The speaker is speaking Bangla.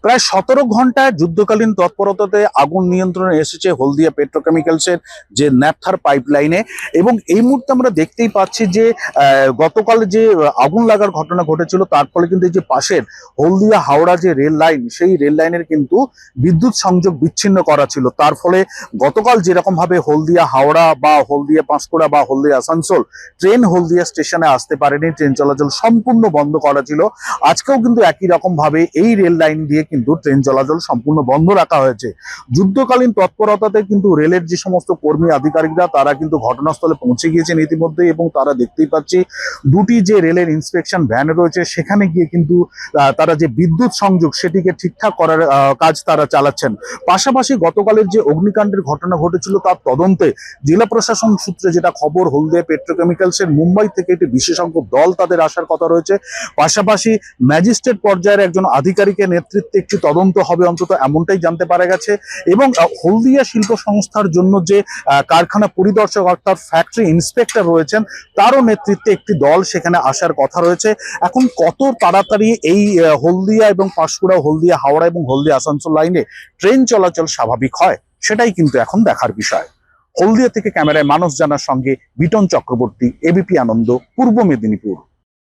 প্রায় 17 ঘন্টায় যুদ্ধকালীন তৎপরতাতে আগুন নিয়ন্ত্রণে এসেছে হলদিয়া পেট্রোকেমিক্যালসের যে ন্যাপথার পাইপলাইনে। এবং এই মুহূর্তে আমরা দেখতেই পাচ্ছি যে গতকাল যে আগুন লাগার ঘটনা ঘটেছিল তার ফলে কিন্তু এই যে পাশের হলদিয়া হাওড়া যে রেল লাইন, সেই রেল লাইনের কিন্তু বিদ্যুৎ সংযোগ বিচ্ছিন্ন করা ছিল। তার ফলে গতকাল যেরকম ভাবে হলদিয়া হাওড়া বা হলদিয়া পাঁশকুড়া বা হলদিয়া আসানসোল ট্রেন হলদিয়া স্টেশনে আসতে পারেনি, ট্রেন চলাচল সম্পূর্ণ বন্ধ করা ছিল, আজকেও কিন্তু একই রকম ভাবে এই রেল লাইন দিয়ে কিন্তু ট্রেন চলাচল সম্পূর্ণ বন্ধ রাখা হয়েছে। যুদ্ধকালীন তৎপরতাতে কিন্তু রেলের যে সমস্ত কর্মী আধিকারিকরা তারা কিন্তু ঘটনাস্থলে পৌঁছে গিয়েছেন ইতিমধ্যে, এবং তারা দেখতেই পাচ্ছি দুটি যে রেলের ইন্সপেকশন ভ্যান রয়েছে সেখানে গিয়ে কিন্তু তারা যে বিদ্যুৎ সংযোগ সেটিকে ঠিকঠাক করার কাজ তারা চালাচ্ছেন। পাশাপাশি গতকালের যে অগ্নিকাণ্ডের ঘটনা ঘটেছিল তার তদন্তে জেলা প্রশাসন সূত্রে যেটা খবর, হলদিয়া পেট্রোকেমিক্যালসের মুম্বাই থেকে একটি বিশেষজ্ঞ দল তাদের আসার কথা রয়েছে। পাশাপাশি ম্যাজিস্ট্রেট পর্যায়ের একজন আধিকারিকের নেতৃত্বে একটি তদন্ত হবে, অন্তত এমনটাই জানতে পারা গেছে। এবং হলদিয়া শিল্প সংস্থার জন্য যে কারখানা পরিদর্শক অর্থাৎ ফ্যাক্টরি ইন্সপেক্টর রয়েছেন তারও নেতৃত্বে একটি দল সেখানে আসার কথা রয়েছে। এখন কত তাড়াতাড়ি এই হলদিয়া এবং পাঁশকুড়া, হলদিয়া হাওড়া এবং হলদিয়া আসানসোল লাইনে ট্রেন চলাচল স্বাভাবিক হয় সেটাই কিন্তু এখন দেখার বিষয়। হলদিয়া থেকে ক্যামেরায় মানস জানার সঙ্গে বিটন চক্রবর্তী, এবিপি আনন্দ, পূর্ব মেদিনীপুর।